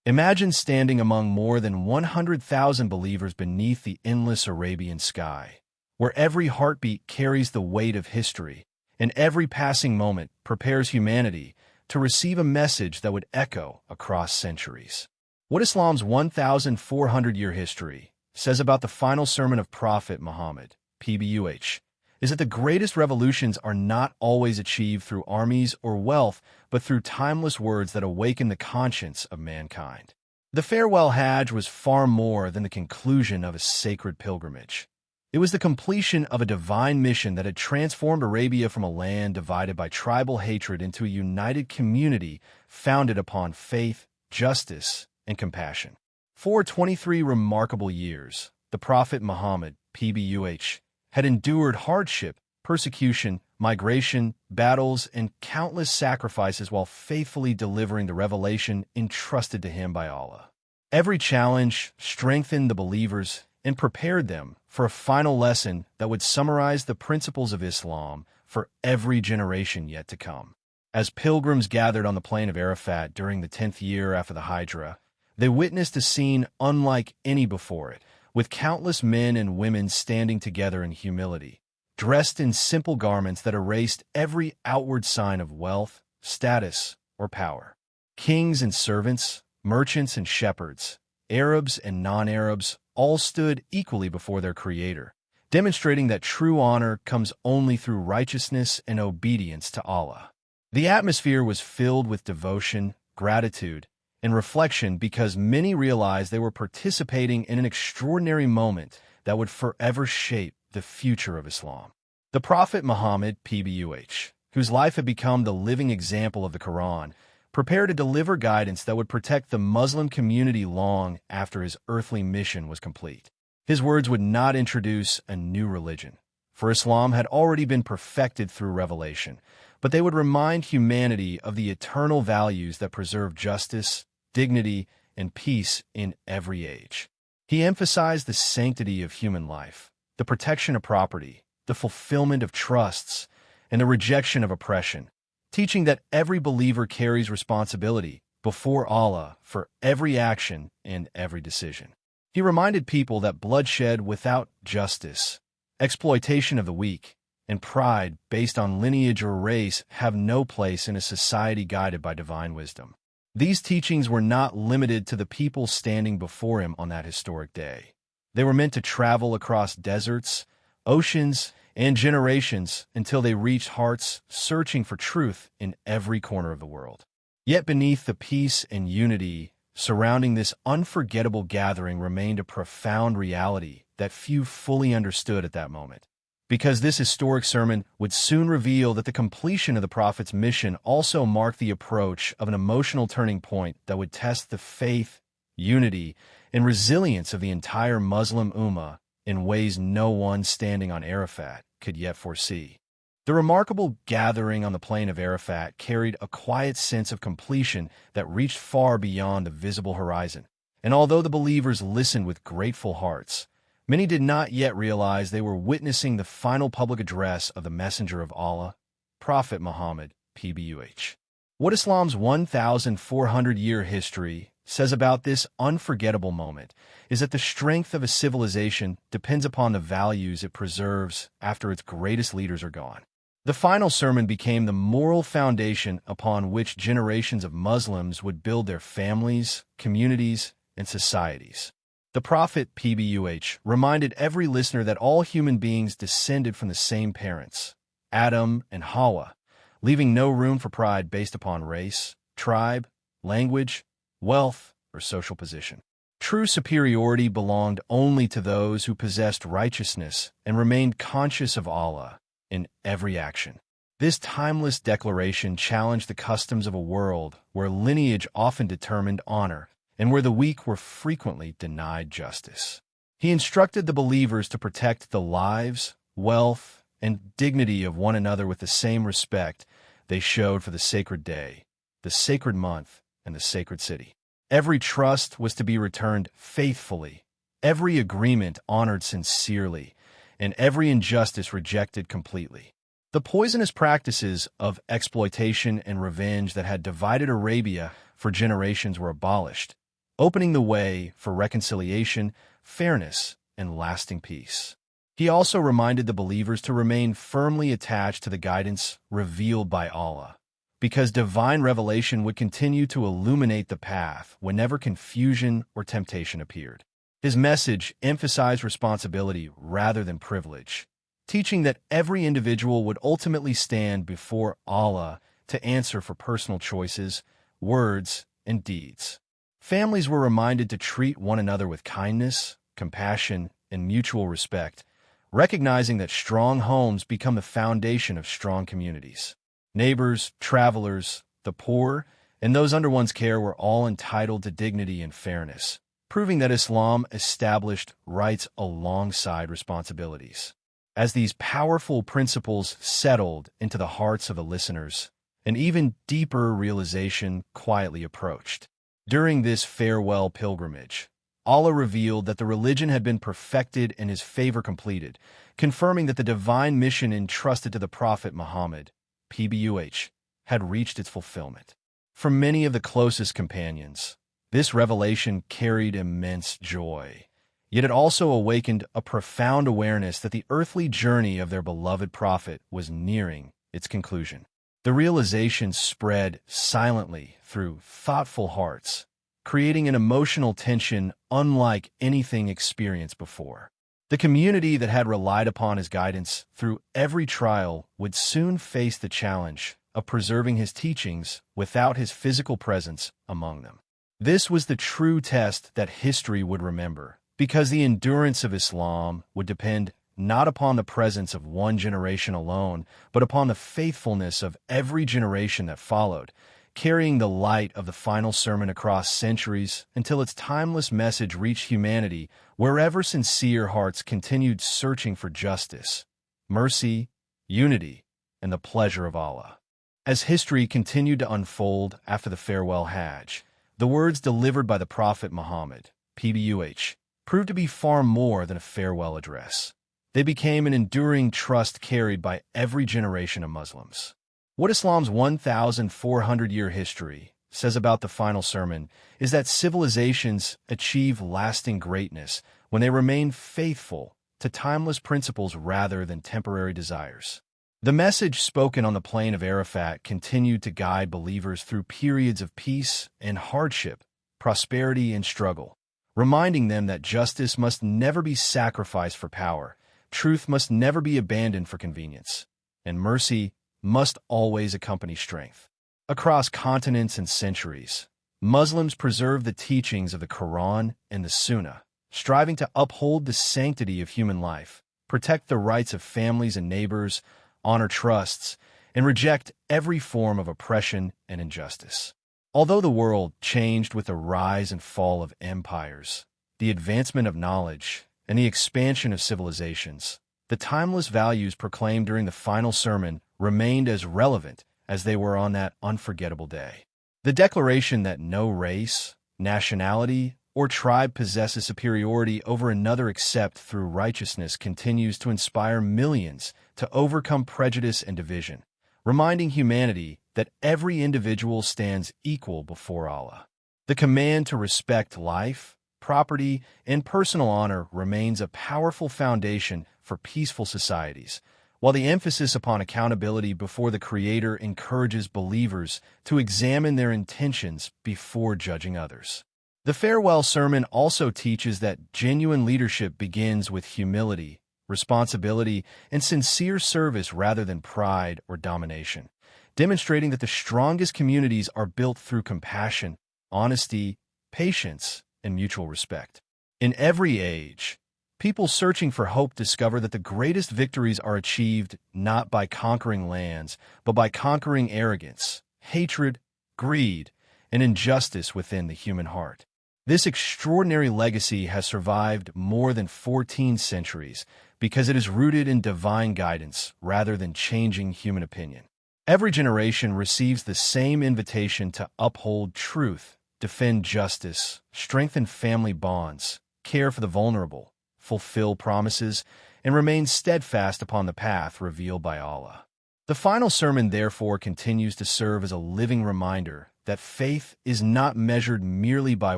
Imagine standing among more than 100,000 believers beneath the endless Arabian sky, where every heartbeat carries the weight of history, and every passing moment prepares humanity to receive a message that would echo across centuries. What Islam's 1,400-year history says about the final sermon of Prophet Muhammad, PBUH, is that the greatest revolutions are not always achieved through armies or wealth, but through timeless words that awaken the conscience of mankind. The Farewell Hajj was far more than the conclusion of a sacred pilgrimage. It was the completion of a divine mission that had transformed Arabia from a land divided by tribal hatred into a united community founded upon faith, justice, and compassion. For 23 remarkable years, the Prophet Muhammad, PBUH, had endured hardship, persecution, migration, battles, and countless sacrifices while faithfully delivering the revelation entrusted to him by Allah. Every challenge strengthened the believers and prepared them for a final lesson that would summarize the principles of Islam for every generation yet to come. As pilgrims gathered on the Plain of Arafat during the 10th year after the Hijrah, they witnessed a scene unlike any before it, with countless men and women standing together in humility, dressed in simple garments that erased every outward sign of wealth, status, or power. Kings and servants, merchants and shepherds, Arabs and non-Arabs all stood equally before their Creator, demonstrating that true honor comes only through righteousness and obedience to Allah. The atmosphere was filled with devotion, gratitude, and reflection because many realized they were participating in an extraordinary moment that would forever shape the future of Islam. The Prophet Muhammad, PBUH, whose life had become the living example of the Quran, prepared to deliver guidance that would protect the Muslim community long after his earthly mission was complete. His words would not introduce a new religion, for Islam had already been perfected through revelation, but they would remind humanity of the eternal values that preserve justice, dignity, and peace in every age. He emphasized the sanctity of human life, the protection of property, the fulfillment of trusts, and the rejection of oppression, teaching that every believer carries responsibility before Allah for every action and every decision. He reminded people that bloodshed without justice, exploitation of the weak, and pride based on lineage or race have no place in a society guided by divine wisdom. These teachings were not limited to the people standing before him on that historic day. They were meant to travel across deserts, oceans, and generations until they reached hearts searching for truth in every corner of the world. Yet beneath the peace and unity surrounding this unforgettable gathering remained a profound reality that few fully understood at that moment. Because this historic sermon would soon reveal that the completion of the Prophet's mission also marked the approach of an emotional turning point that would test the faith, unity, and resilience of the entire Muslim Ummah in ways no one standing on Arafat could yet foresee. The remarkable gathering on the Plain of Arafat carried a quiet sense of completion that reached far beyond the visible horizon, and although the believers listened with grateful hearts, many did not yet realize they were witnessing the final public address of the Messenger of Allah, Prophet Muhammad, PBUH. What Islam's 1,400-year history says about this unforgettable moment is that the strength of a civilization depends upon the values it preserves after its greatest leaders are gone. The final sermon became the moral foundation upon which generations of Muslims would build their families, communities, and societies. The Prophet, PBUH, reminded every listener that all human beings descended from the same parents, Adam and Hawa, leaving no room for pride based upon race, tribe, language, wealth, or social position. True superiority belonged only to those who possessed righteousness and remained conscious of Allah in every action. This timeless declaration challenged the customs of a world where lineage often determined honor and where the weak were frequently denied justice. He instructed the believers to protect the lives, wealth, and dignity of one another with the same respect they showed for the sacred day, the sacred month, and the sacred city. Every trust was to be returned faithfully, every agreement honored sincerely, and every injustice rejected completely. The poisonous practices of exploitation and revenge that had divided Arabia for generations were abolished, opening the way for reconciliation, fairness, and lasting peace. He also reminded the believers to remain firmly attached to the guidance revealed by Allah, because divine revelation would continue to illuminate the path whenever confusion or temptation appeared. His message emphasized responsibility rather than privilege, teaching that every individual would ultimately stand before Allah to answer for personal choices, words, and deeds. Families were reminded to treat one another with kindness, compassion, and mutual respect, recognizing that strong homes become the foundation of strong communities. Neighbors, travelers, the poor, and those under one's care were all entitled to dignity and fairness, proving that Islam established rights alongside responsibilities. As these powerful principles settled into the hearts of the listeners, an even deeper realization quietly approached. During this farewell pilgrimage, Allah revealed that the religion had been perfected and His favor completed, confirming that the divine mission entrusted to the Prophet Muhammad, PBUH, had reached its fulfillment. For many of the closest companions, this revelation carried immense joy, yet it also awakened a profound awareness that the earthly journey of their beloved Prophet was nearing its conclusion. The realization spread silently through thoughtful hearts, creating an emotional tension unlike anything experienced before. The community that had relied upon His guidance through every trial would soon face the challenge of preserving His teachings without His physical presence among them. This was the true test that history would remember, because the endurance of Islam would depend not upon the presence of one generation alone, but upon the faithfulness of every generation that followed, carrying the light of the final sermon across centuries until its timeless message reached humanity wherever sincere hearts continued searching for justice, mercy, unity, and the pleasure of Allah. As history continued to unfold after the Farewell Hajj, the words delivered by the Prophet Muhammad, PBUH, proved to be far more than a farewell address. They became an enduring trust carried by every generation of Muslims. What Islam's 1,400-year history says about the final sermon is that civilizations achieve lasting greatness when they remain faithful to timeless principles rather than temporary desires. The message spoken on the Plain of Arafat continued to guide believers through periods of peace and hardship, prosperity and struggle, reminding them that justice must never be sacrificed for power, truth must never be abandoned for convenience, and mercy must always accompany strength. Across continents and centuries, Muslims preserve the teachings of the Quran and the Sunnah, striving to uphold the sanctity of human life, protect the rights of families and neighbors, honor trusts, and reject every form of oppression and injustice. Although the world changed with the rise and fall of empires, the advancement of knowledge, and the expansion of civilizations, the timeless values proclaimed during the final sermon remained as relevant as they were on that unforgettable day. The declaration that no race, nationality, or tribe possesses superiority over another except through righteousness continues to inspire millions to overcome prejudice and division, reminding humanity that every individual stands equal before Allah. The command to respect life, property, and personal honor remains a powerful foundation for peaceful societies, while the emphasis upon accountability before the Creator encourages believers to examine their intentions before judging others. The farewell sermon also teaches that genuine leadership begins with humility, responsibility, and sincere service rather than pride or domination, demonstrating that the strongest communities are built through compassion, honesty, patience, and mutual respect. In every age, people searching for hope discover that the greatest victories are achieved not by conquering lands, but by conquering arrogance, hatred, greed, and injustice within the human heart. This extraordinary legacy has survived more than 14 centuries because it is rooted in divine guidance rather than changing human opinion. Every generation receives the same invitation to uphold truth, defend justice, strengthen family bonds, care for the vulnerable, fulfill promises, and remain steadfast upon the path revealed by Allah. The final sermon therefore continues to serve as a living reminder that faith is not measured merely by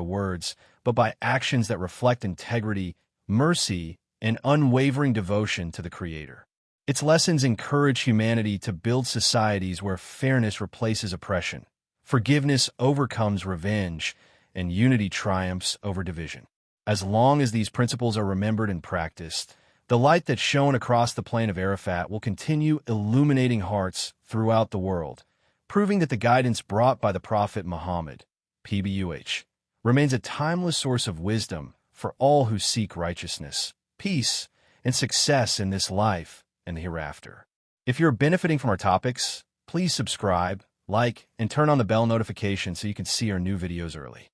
words, but by actions that reflect integrity, mercy, and unwavering devotion to the Creator. Its lessons encourage humanity to build societies where fairness replaces oppression, forgiveness overcomes revenge, and unity triumphs over division. As long as these principles are remembered and practiced, the light that shone across the Plain of Arafat will continue illuminating hearts throughout the world, proving that the guidance brought by the Prophet Muhammad, PBUH, remains a timeless source of wisdom for all who seek righteousness, peace, and success in this life and the hereafter. If you're benefiting from our topics, please subscribe, like, and turn on the bell notification so you can see our new videos early.